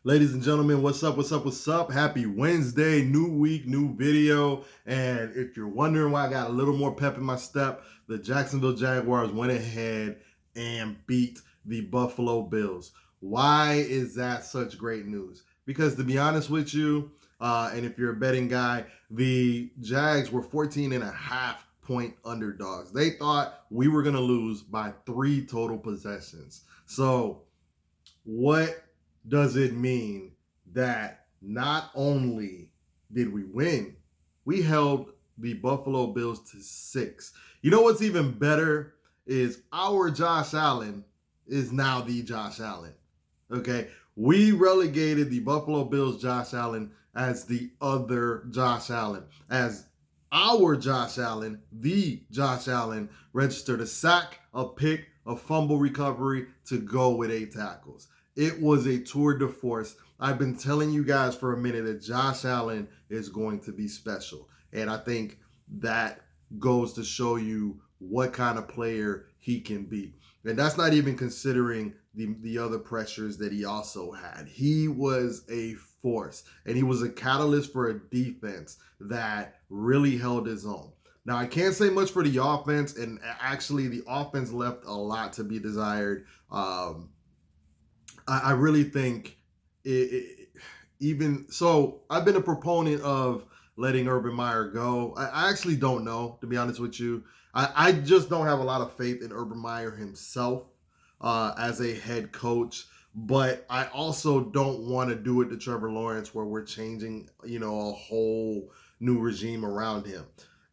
Ladies and gentlemen, what's up? What's up? What's up? Happy Wednesday, new week, new video. And if you're wondering why I got a little more pep in my step, the Jacksonville Jaguars went ahead and beat the Buffalo Bills. Why is that such great news? Because to be honest with you, and if you're a betting guy, the Jags were 14 and a half point underdogs. They thought we were going to lose by 3 total possessions. So, what does it mean that not only did we win, we held the Buffalo Bills to 6? You know what's even better is our Josh Allen is now the Josh Allen. Okay, we relegated the Buffalo Bills Josh Allen as the other Josh Allen, as our Josh Allen, the Josh Allen, registered a sack, a pick, a fumble recovery to go with 8 tackles. It was a tour de force. I've been telling you guys for a minute that Josh Allen is going to be special. And I think that goes to show you what kind of player he can be. And that's not even considering the other pressures that he also had. He was a force, and he was a catalyst for a defense that really held his own. Now, I can't say much for the offense, and actually the offense left a lot to be desired. I really think even so, I've been a proponent of letting Urban Meyer go. I actually don't know, to be honest with you. I just don't have a lot of faith in Urban Meyer himself as a head coach. But I also don't want to do it to Trevor Lawrence where we're changing, a whole new regime around him.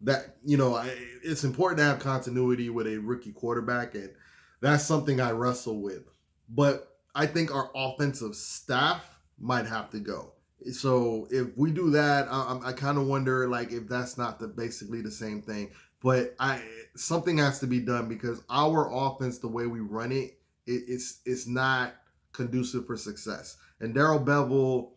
It's important to have continuity with a rookie quarterback, and that's something I wrestle with. But I think our offensive staff might have to go. So if we do that, I kind of wonder if that's not basically the same thing. But something has to be done because our offense, the way we run it's not conducive for success. And Darrell Bevell,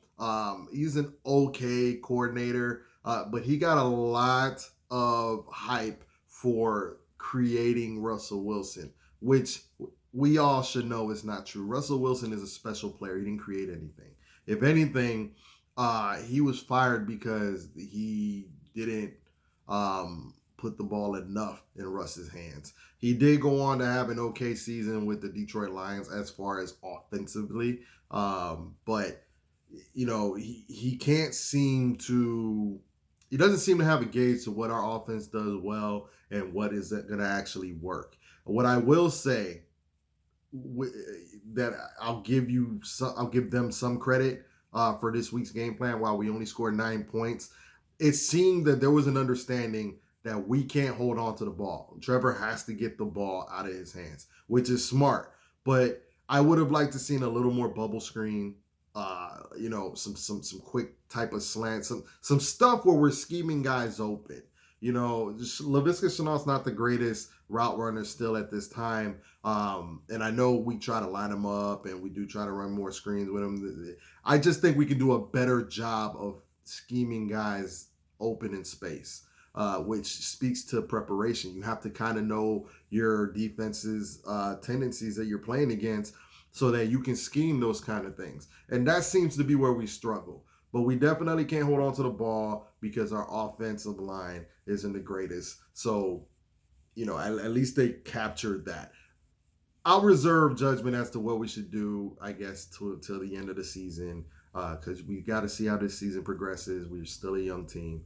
he's an okay coordinator, but he got a lot of hype for creating Russell Wilson, which we all should know is not true. Russell Wilson is a special player. He didn't create anything. If anything, he was fired because he didn't put the ball enough in Russ's hands. He did go on to have an okay season with the Detroit Lions as far as offensively, but he can't seem to. He doesn't seem to have a gauge to what our offense does well and what is going to actually work. What I will say that I'll give them some credit for this week's game plan. While we only scored 9 points, it seemed that there was an understanding that we can't hold on to the ball. Trevor has to get the ball out of his hands, which is smart. But I would have liked to seen a little more bubble screen, some quick type of slant, some stuff where we're scheming guys open. Laviska Shenault's not the greatest route runner still at this time. And I know we try to line him up and we do try to run more screens with him. I just think we can do a better job of scheming guys open in space. Which speaks to preparation. You have to kind of know your defense's tendencies that you're playing against so that you can scheme those kind of things. And that seems to be where we struggle. But we definitely can't hold on to the ball because our offensive line isn't the greatest. So, at least they captured that. I'll reserve judgment as to what we should do, I guess, till the end of the season. Because we got to see how this season progresses. We're still a young team.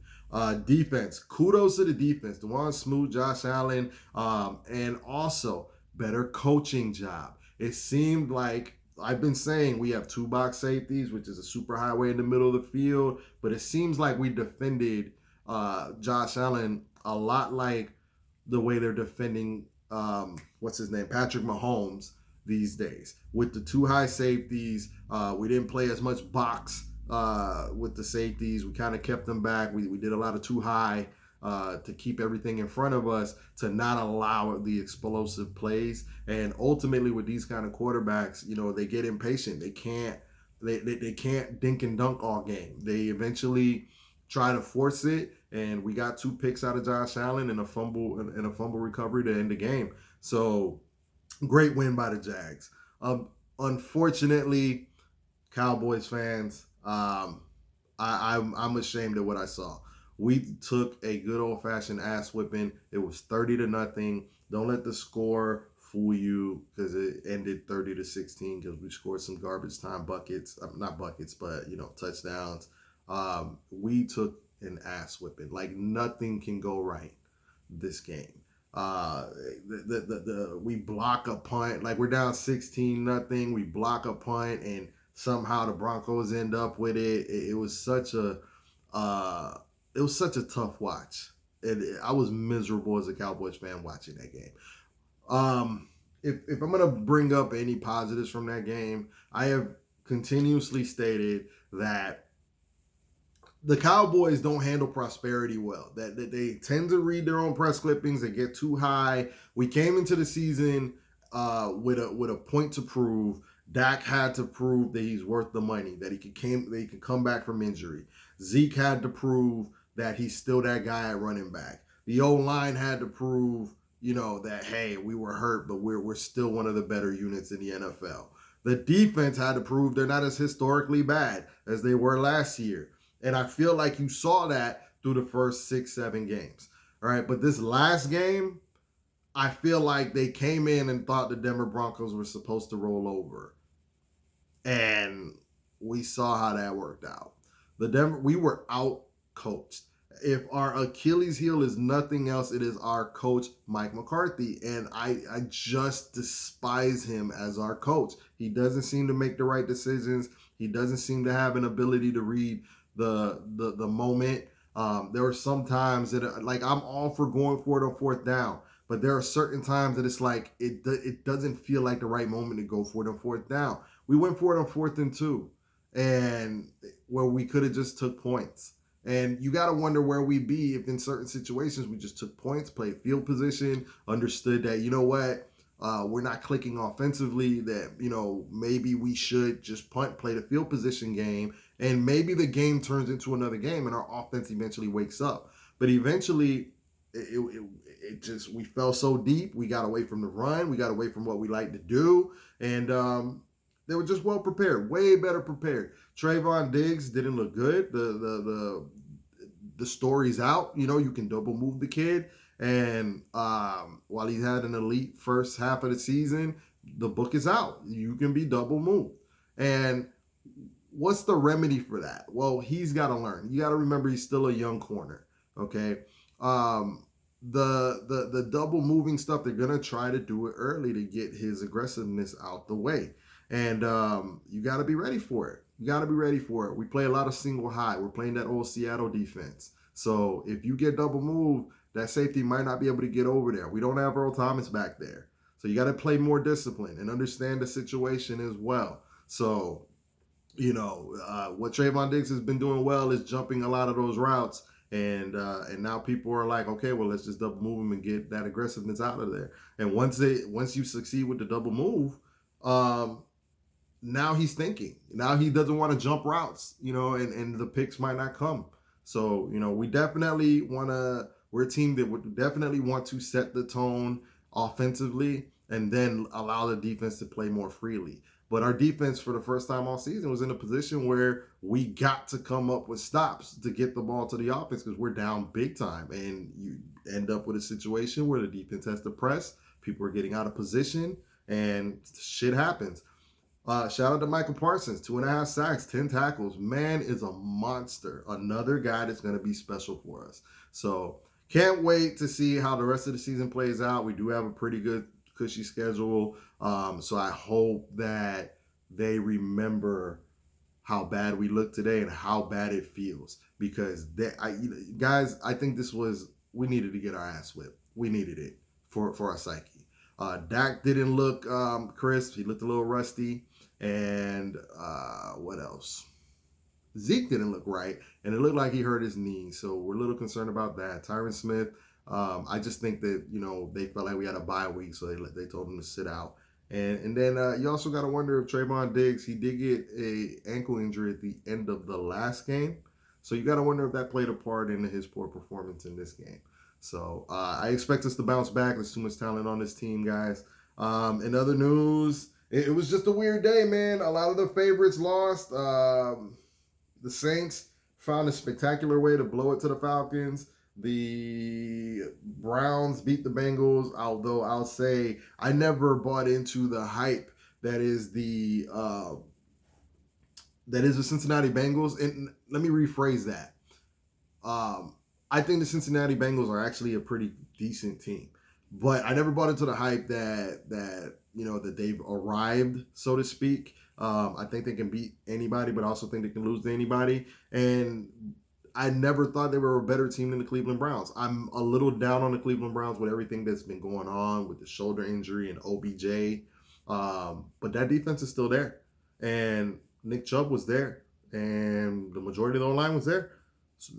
Defense. Kudos to the defense. Dewan Smoot, Josh Allen, and also better coaching job. It seemed like I've been saying we have 2 box safeties, which is a super highway in the middle of the field. But it seems like we defended Josh Allen a lot like the way they're defending, Patrick Mahomes these days. With the 2 high safeties, we didn't play as much box with the safeties. We kind of kept them back. We did a lot of 2 high to keep everything in front of us to not allow the explosive plays. And ultimately with these kind of quarterbacks, they get impatient. They can't dink and dunk all game. They eventually try to force it, and we got 2 picks out of Josh Allen and a fumble recovery to end the game. So great win by the Jags. Unfortunately, Cowboys fans, I'm ashamed of what I saw. We took a good old fashioned ass whipping. It was 30-0. Don't let the score fool you because it ended 30-16 because we scored some garbage time buckets, not buckets, but touchdowns. We took an ass whipping. Like nothing can go right this game. Uh, we block a punt, like we're down 16-0. We block a punt, and somehow the Broncos end up with it. It was such a uh, it was such a tough watch. I was miserable as a Cowboys fan watching that game. Um, if I'm gonna bring up any positives from that game, I have continuously stated that the Cowboys don't handle prosperity well. That they tend to read their own press clippings. They get too high. We came into the season with a point to prove. Dak had to prove that he's worth the money. That he could come back from injury. Zeke had to prove that he's still that guy at running back. The O line had to prove, that hey, we were hurt, but we're still one of the better units in the NFL. The defense had to prove they're not as historically bad as they were last year. And I feel like you saw that through the first 6, 7 games. All right. But this last game, I feel like they came in and thought the Denver Broncos were supposed to roll over. And we saw how that worked out. We were out coached. If our Achilles heel is nothing else, it is our coach, Mike McCarthy. And I just despise him as our coach. He doesn't seem to make the right decisions. He doesn't seem to have an ability to read the moment. There are some times that like I'm all for going for it on fourth down, but there are certain times that it's like it doesn't feel like the right moment to go for it on fourth down. We went for it on 4th and 2, and where we could have just took points. And you got to wonder where we'd be if in certain situations we just took points, played field position, understood that, we're not clicking offensively, that, maybe we should just punt, play the field position game, and maybe the game turns into another game and our offense eventually wakes up. But eventually, we fell so deep. We got away from the run. We got away from what we like to do. And they were just well prepared, way better prepared. Trayvon Diggs didn't look good. The story's out. You can double move the kid. And while he had an elite first half of the season, the book is out. You can be double moved. And what's the remedy for that? Well, he's got to learn. You got to remember he's still a young corner. Okay. The double moving stuff, they're gonna try to do it early to get his aggressiveness out the way. And you got to be ready for it. You got to be ready for it. We play a lot of single high. We're playing that old Seattle defense. So if you get double moved, that safety might not be able to get over there. We don't have Earl Thomas back there. So you got to play more discipline and understand the situation as well. So, what Trayvon Diggs has been doing well is jumping a lot of those routes. And now people are like, okay, well, let's just double move him and get that aggressiveness out of there. And once you succeed with the double move, now he's thinking. Now he doesn't want to jump routes, and the picks might not come. So, we definitely we're a team that would definitely want to set the tone offensively and then allow the defense to play more freely. But our defense for the first time all season was in a position where we got to come up with stops to get the ball to the offense because we're down big time. And you end up with a situation where the defense has to press, people are getting out of position, and shit happens. Shout out to Michael Parsons, 2.5 sacks, 10 tackles. Man is a monster. Another guy that's going to be special for us. So can't wait to see how the rest of the season plays out. We do have a pretty good, cushy schedule. So I hope that they remember how bad we look today and how bad it feels. Because, guys, I think we needed to get our ass whipped. We needed it for our psyche. Dak didn't look crisp. He looked a little rusty. And what else? Zeke didn't look right, and it looked like he hurt his knee, so we're a little concerned about that. Tyron Smith, I just think that they felt like we had a bye week, so they told him to sit out. And then you also got to wonder if Trayvon Diggs, he did get a ankle injury at the end of the last game, so you got to wonder if that played a part in his poor performance in this game. So I expect us to bounce back. There's too much talent on this team, guys. In other news, it was just a weird day, man. A lot of the favorites lost. The Saints found a spectacular way to blow it to the Falcons. The Browns beat the Bengals, although I'll say I never bought into the hype that is the Cincinnati Bengals. And let me rephrase that. I think the Cincinnati Bengals are actually a pretty decent team, but I never bought into the hype that they've arrived, so to speak. I think they can beat anybody, but I also think they can lose to anybody. And I never thought they were a better team than the Cleveland Browns. I'm a little down on the Cleveland Browns with everything that's been going on with the shoulder injury and OBJ. But that defense is still there. And Nick Chubb was there. And the majority of the line was there. So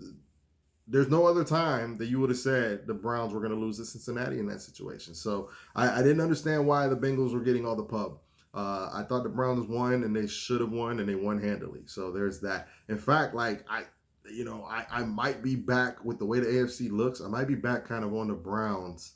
there's no other time that you would have said the Browns were going to lose to Cincinnati in that situation. So I didn't understand why the Bengals were getting all the pub. I thought the Browns won, and they should have won, and they won handily. So there's that. In fact, I might be back with the way the AFC looks. I might be back kind of on the Browns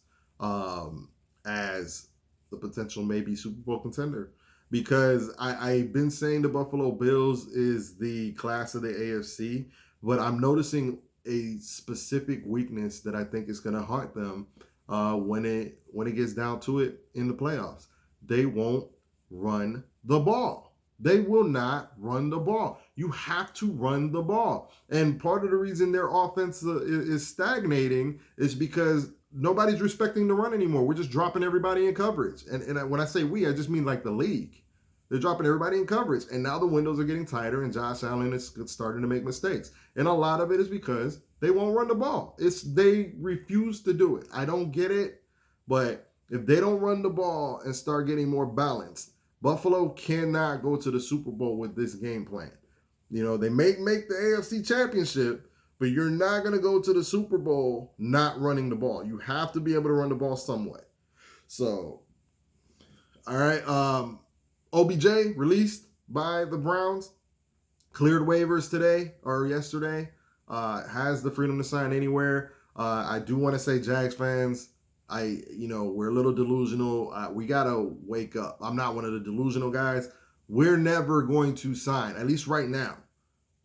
as the potential maybe Super Bowl contender, because I've been saying the Buffalo Bills is the class of the AFC, but I'm noticing a specific weakness that I think is going to haunt them when it gets down to it in the playoffs. They won't run the ball. They will not run the ball. You have to run the ball. And part of the reason their offense is stagnating is because nobody's respecting the run anymore. We're just dropping everybody in coverage. And when I say we, I just mean like the league. They're dropping everybody in coverage. And now the windows are getting tighter, and Josh Allen is starting to make mistakes. And a lot of it is because they won't run the ball. They refuse to do it. I don't get it. But if they don't run the ball and start getting more balanced, Buffalo cannot go to the Super Bowl with this game plan. They may make the AFC Championship, but you're not going to go to the Super Bowl not running the ball. You have to be able to run the ball somewhat. So, all right. OBJ released by the Browns, cleared waivers today or yesterday, has the freedom to sign anywhere. I do want to say, Jags fans, we're a little delusional. We got to wake up. I'm not one of the delusional guys. We're never going to sign, at least right now,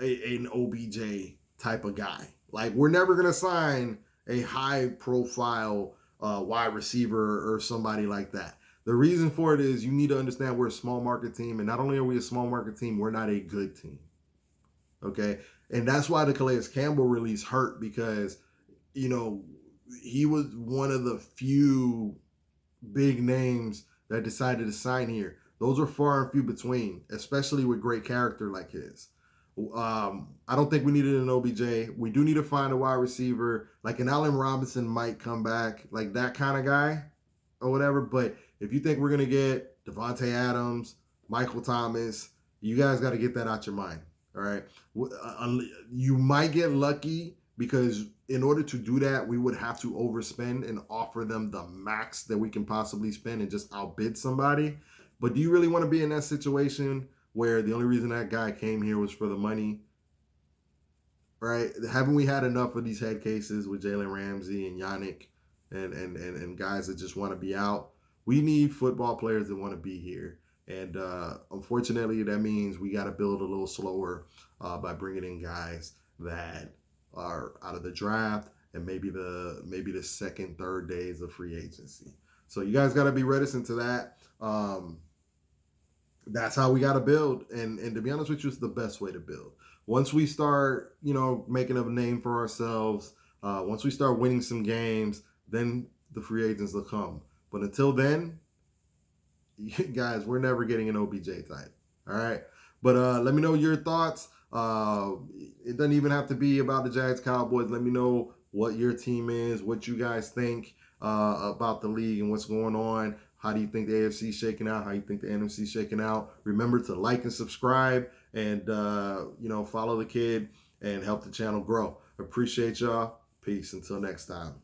an OBJ type of guy. Like, we're never going to sign a high-profile wide receiver or somebody like that. The reason for it is you need to understand we're a small market team, and not only are we a small market team, we're not a good team. Okay? And that's why the Calais Campbell release hurt, because, he was one of the few big names that decided to sign here. Those are far and few between, especially with great character like his. I don't think we needed an OBJ. We do need to find a wide receiver. Like an Allen Robinson might come back, like that kind of guy or whatever. But if you think we're going to get Devontae Adams, Michael Thomas, you guys got to get that out your mind. All right. You might get lucky, because in order to do that, we would have to overspend and offer them the max that we can possibly spend and just outbid somebody. But do you really want to be in that situation where the only reason that guy came here was for the money? Right? Haven't we had enough of these head cases with Jalen Ramsey and Yannick and guys that just want to be out? We need football players that want to be here. And unfortunately, that means we got to build a little slower by bringing in guys that are out of the draft and maybe the second, third days of free agency. So you guys got to be reticent to that. That's how we got to build. And to be honest with you, it's the best way to build. Once we start, making a name for ourselves, once we start winning some games, then the free agents will come. But until then, guys, we're never getting an OBJ type. All right. But let me know your thoughts. It doesn't even have to be about the Jags Cowboys. Let me know what your team is, what you guys think about the league and what's going on. How do you think the AFC is shaking out? How do you think the NFC is shaking out? Remember to like and subscribe and, follow the kid and help the channel grow. Appreciate y'all. Peace. Until next time.